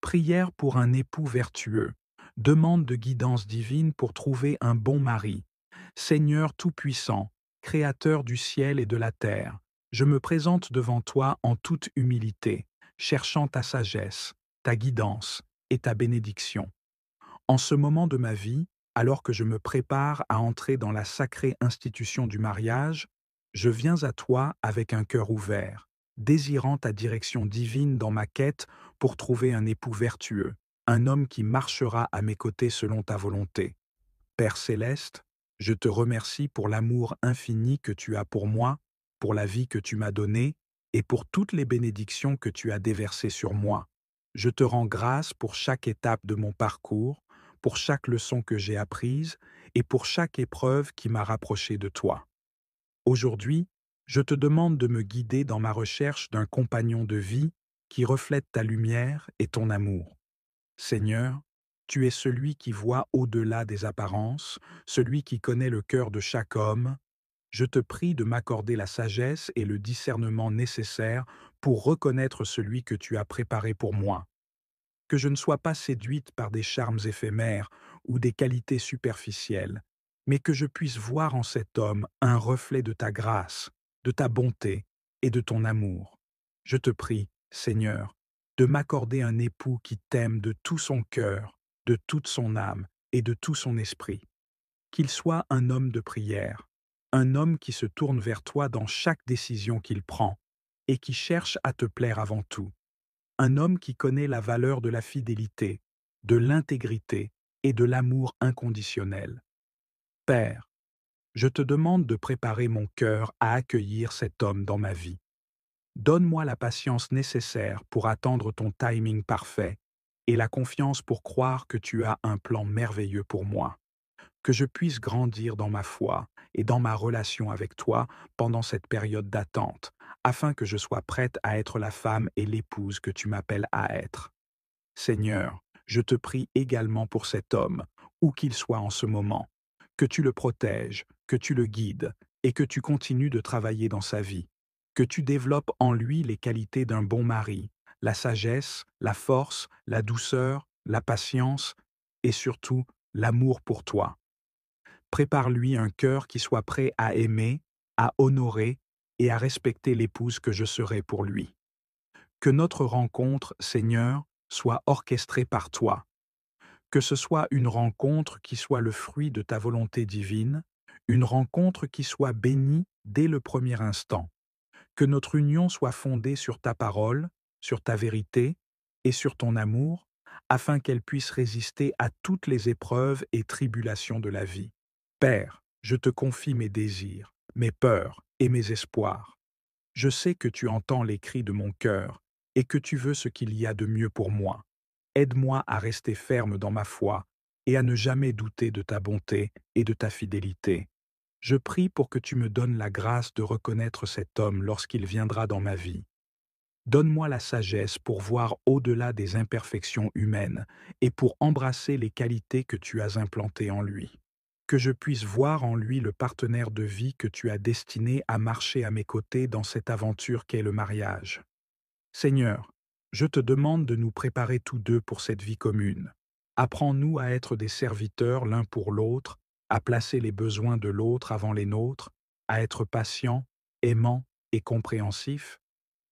Prière pour un époux vertueux. Demande de guidance divine pour trouver un bon mari. Seigneur Tout-Puissant, Créateur du ciel et de la terre, je me présente devant toi en toute humilité, cherchant ta sagesse, ta guidance et ta bénédiction. En ce moment de ma vie, alors que je me prépare à entrer dans la sacrée institution du mariage, je viens à toi avec un cœur ouvert, désirant ta direction divine dans ma quête pour trouver un époux vertueux, un homme qui marchera à mes côtés selon ta volonté. Père céleste, je te remercie pour l'amour infini que tu as pour moi, pour la vie que tu m'as donnée et pour toutes les bénédictions que tu as déversées sur moi. Je te rends grâce pour chaque étape de mon parcours, pour chaque leçon que j'ai apprise et pour chaque épreuve qui m'a rapproché de toi. Aujourd'hui, je te demande de me guider dans ma recherche d'un compagnon de vie qui reflète ta lumière et ton amour. Seigneur, tu es celui qui voit au-delà des apparences, celui qui connaît le cœur de chaque homme. Je te prie de m'accorder la sagesse et le discernement nécessaires pour reconnaître celui que tu as préparé pour moi. Que je ne sois pas séduite par des charmes éphémères ou des qualités superficielles, mais que je puisse voir en cet homme un reflet de ta grâce, de ta bonté et de ton amour. Je te prie, Seigneur, de m'accorder un époux qui t'aime de tout son cœur, de toute son âme et de tout son esprit. Qu'il soit un homme de prière, un homme qui se tourne vers toi dans chaque décision qu'il prend et qui cherche à te plaire avant tout, un homme qui connaît la valeur de la fidélité, de l'intégrité et de l'amour inconditionnel. Père, je te demande de préparer mon cœur à accueillir cet homme dans ma vie. Donne-moi la patience nécessaire pour attendre ton timing parfait et la confiance pour croire que tu as un plan merveilleux pour moi. Que je puisse grandir dans ma foi et dans ma relation avec toi pendant cette période d'attente, afin que je sois prête à être la femme et l'épouse que tu m'appelles à être. Seigneur, je te prie également pour cet homme, où qu'il soit en ce moment, que tu le protèges, que tu le guides et que tu continues de travailler dans sa vie, que tu développes en lui les qualités d'un bon mari, la sagesse, la force, la douceur, la patience et surtout l'amour pour toi. Prépare-lui un cœur qui soit prêt à aimer, à honorer et à respecter l'épouse que je serai pour lui. Que notre rencontre, Seigneur, soit orchestrée par toi. Que ce soit une rencontre qui soit le fruit de ta volonté divine, une rencontre qui soit bénie dès le premier instant. Que notre union soit fondée sur ta parole, sur ta vérité et sur ton amour, afin qu'elle puisse résister à toutes les épreuves et tribulations de la vie. Père, je te confie mes désirs, mes peurs et mes espoirs. Je sais que tu entends les cris de mon cœur et que tu veux ce qu'il y a de mieux pour moi. Aide-moi à rester ferme dans ma foi et à ne jamais douter de ta bonté et de ta fidélité. Je prie pour que tu me donnes la grâce de reconnaître cet homme lorsqu'il viendra dans ma vie. Donne-moi la sagesse pour voir au-delà des imperfections humaines et pour embrasser les qualités que tu as implantées en lui. Que je puisse voir en lui le partenaire de vie que tu as destiné à marcher à mes côtés dans cette aventure qu'est le mariage. Seigneur, je te demande de nous préparer tous deux pour cette vie commune. Apprends-nous à être des serviteurs l'un pour l'autre, à placer les besoins de l'autre avant les nôtres, à être patients, aimants et compréhensifs.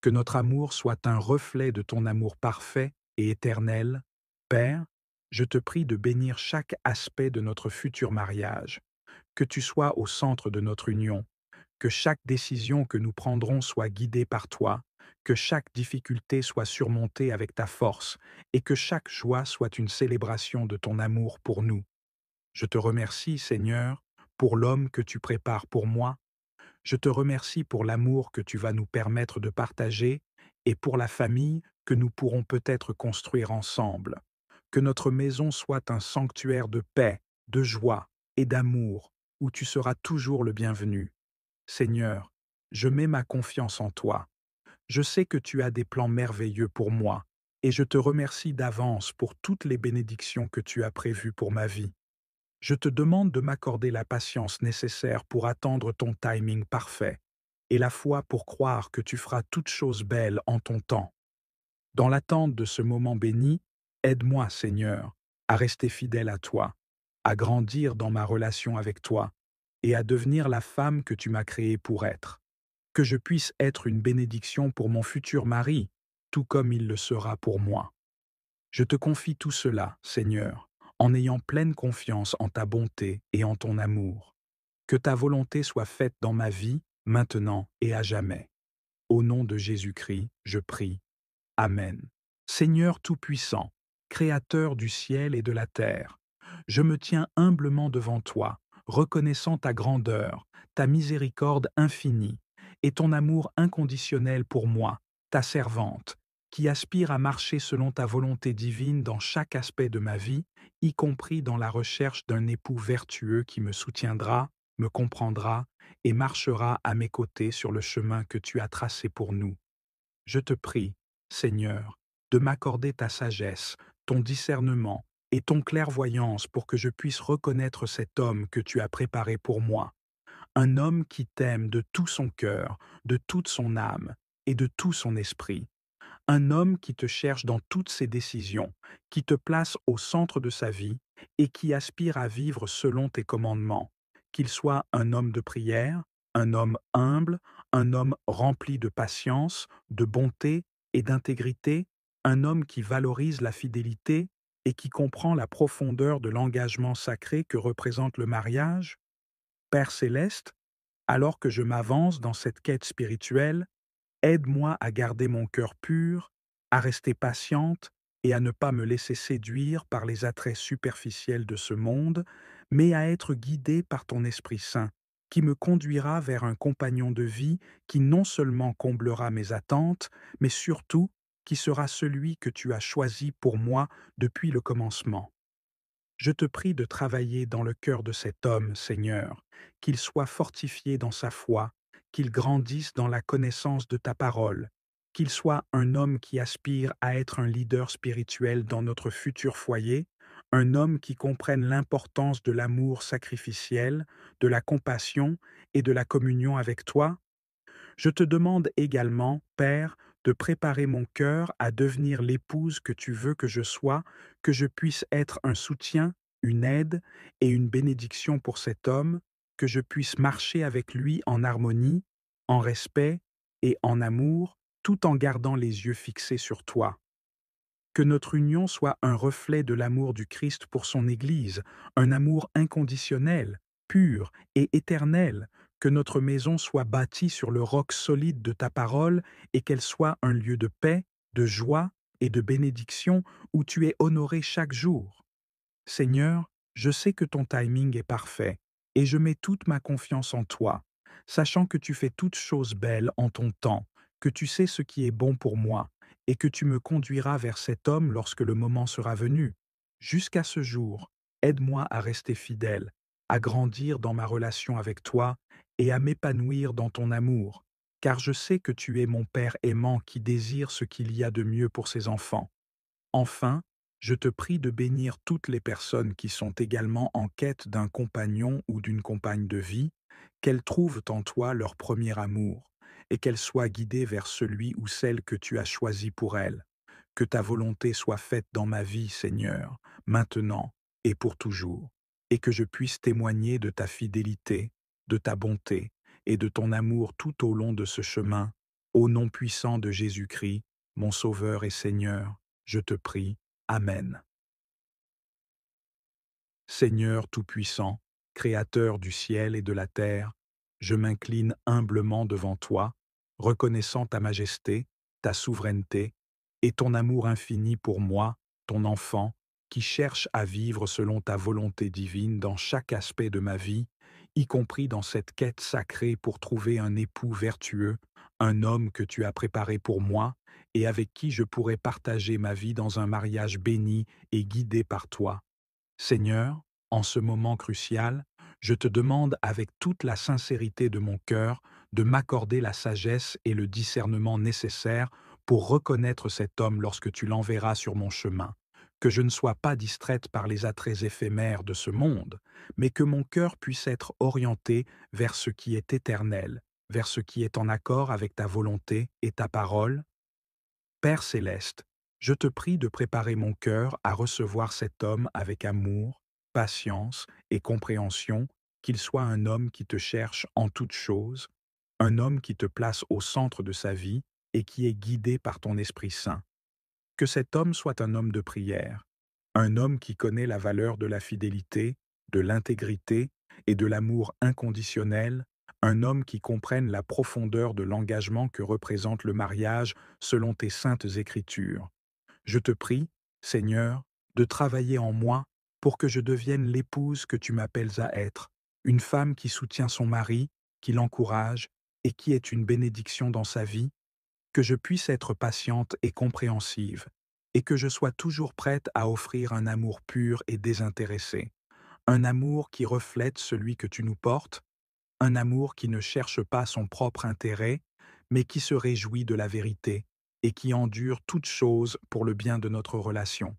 Que notre amour soit un reflet de ton amour parfait et éternel. Père, je te prie de bénir chaque aspect de notre futur mariage, que tu sois au centre de notre union, que chaque décision que nous prendrons soit guidée par toi, que chaque difficulté soit surmontée avec ta force, et que chaque joie soit une célébration de ton amour pour nous. Je te remercie, Seigneur, pour l'homme que tu prépares pour moi. Je te remercie pour l'amour que tu vas nous permettre de partager et pour la famille que nous pourrons peut-être construire ensemble. Que notre maison soit un sanctuaire de paix, de joie et d'amour, où tu seras toujours le bienvenu. Seigneur, je mets ma confiance en toi. Je sais que tu as des plans merveilleux pour moi, et je te remercie d'avance pour toutes les bénédictions que tu as prévues pour ma vie. Je te demande de m'accorder la patience nécessaire pour attendre ton timing parfait, et la foi pour croire que tu feras toutes choses belles en ton temps. Dans l'attente de ce moment béni, Aide-moi, Seigneur, à rester fidèle à toi, à grandir dans ma relation avec toi et à devenir la femme que tu m'as créée pour être. Que je puisse être une bénédiction pour mon futur mari, tout comme il le sera pour moi. Je te confie tout cela, Seigneur, en ayant pleine confiance en ta bonté et en ton amour. Que ta volonté soit faite dans ma vie, maintenant et à jamais. Au nom de Jésus-Christ, je prie. Amen. Seigneur Tout-Puissant, Créateur du ciel et de la terre, je me tiens humblement devant toi, reconnaissant ta grandeur, ta miséricorde infinie et ton amour inconditionnel pour moi, ta servante, qui aspire à marcher selon ta volonté divine dans chaque aspect de ma vie, y compris dans la recherche d'un époux vertueux qui me soutiendra, me comprendra et marchera à mes côtés sur le chemin que tu as tracé pour nous. Je te prie, Seigneur, de m'accorder ta sagesse, ton discernement et ton clairvoyance pour que je puisse reconnaître cet homme que tu as préparé pour moi, un homme qui t'aime de tout son cœur, de toute son âme et de tout son esprit, un homme qui te cherche dans toutes ses décisions, qui te place au centre de sa vie et qui aspire à vivre selon tes commandements, qu'il soit un homme de prière, un homme humble, un homme rempli de patience, de bonté et d'intégrité, un homme qui valorise la fidélité et qui comprend la profondeur de l'engagement sacré que représente le mariage. Père céleste, alors que je m'avance dans cette quête spirituelle, aide-moi à garder mon cœur pur, à rester patiente et à ne pas me laisser séduire par les attraits superficiels de ce monde, mais à être guidée par ton Esprit Saint, qui me conduira vers un compagnon de vie qui non seulement comblera mes attentes, mais surtout qui sera celui que tu as choisi pour moi depuis le commencement. Je te prie de travailler dans le cœur de cet homme, Seigneur, qu'il soit fortifié dans sa foi, qu'il grandisse dans la connaissance de ta parole, qu'il soit un homme qui aspire à être un leader spirituel dans notre futur foyer, un homme qui comprenne l'importance de l'amour sacrificiel, de la compassion et de la communion avec toi. Je te demande également, Père, de préparer mon cœur à devenir l'épouse que tu veux que je sois, que je puisse être un soutien, une aide et une bénédiction pour cet homme, que je puisse marcher avec lui en harmonie, en respect et en amour, tout en gardant les yeux fixés sur toi. Que notre union soit un reflet de l'amour du Christ pour son Église, un amour inconditionnel, pur et éternel, que notre maison soit bâtie sur le roc solide de ta parole et qu'elle soit un lieu de paix, de joie et de bénédiction où tu es honoré chaque jour. Seigneur, je sais que ton timing est parfait et je mets toute ma confiance en toi, sachant que tu fais toutes choses belles en ton temps, que tu sais ce qui est bon pour moi et que tu me conduiras vers cet homme lorsque le moment sera venu. Jusqu'à ce jour, aide-moi à rester fidèle, à grandir dans ma relation avec toi et à m'épanouir dans ton amour, car je sais que tu es mon Père aimant qui désire ce qu'il y a de mieux pour ses enfants. Enfin, je te prie de bénir toutes les personnes qui sont également en quête d'un compagnon ou d'une compagne de vie, qu'elles trouvent en toi leur premier amour, et qu'elles soient guidées vers celui ou celle que tu as choisi pour elles. Que ta volonté soit faite dans ma vie, Seigneur, maintenant et pour toujours, et que je puisse témoigner de ta fidélité, de ta bonté et de ton amour tout au long de ce chemin, au nom puissant de Jésus-Christ, mon Sauveur et Seigneur. Je te prie. Amen. Seigneur Tout-Puissant, Créateur du ciel et de la terre, je m'incline humblement devant toi, reconnaissant ta majesté, ta souveraineté et ton amour infini pour moi, ton enfant, qui cherche à vivre selon ta volonté divine dans chaque aspect de ma vie, y compris dans cette quête sacrée pour trouver un époux vertueux, un homme que tu as préparé pour moi et avec qui je pourrai partager ma vie dans un mariage béni et guidé par toi. Seigneur, en ce moment crucial, je te demande avec toute la sincérité de mon cœur de m'accorder la sagesse et le discernement nécessaires pour reconnaître cet homme lorsque tu l'enverras sur mon chemin, que je ne sois pas distraite par les attraits éphémères de ce monde, mais que mon cœur puisse être orienté vers ce qui est éternel, vers ce qui est en accord avec ta volonté et ta parole. Père céleste, Je te prie de préparer mon cœur à recevoir cet homme avec amour, patience et compréhension, qu'il soit un homme qui te cherche en toutes choses, un homme qui te place au centre de sa vie et qui est guidé par ton Esprit Saint. Que cet homme soit un homme de prière, un homme qui connaît la valeur de la fidélité, de l'intégrité et de l'amour inconditionnel, un homme qui comprenne la profondeur de l'engagement que représente le mariage selon tes saintes Écritures. Je te prie, Seigneur, de travailler en moi pour que je devienne l'épouse que tu m'appelles à être, une femme qui soutient son mari, qui l'encourage et qui est une bénédiction dans sa vie, que je puisse être patiente et compréhensive, et que je sois toujours prête à offrir un amour pur et désintéressé, un amour qui reflète celui que tu nous portes, un amour qui ne cherche pas son propre intérêt, mais qui se réjouit de la vérité et qui endure toute chose pour le bien de notre relation.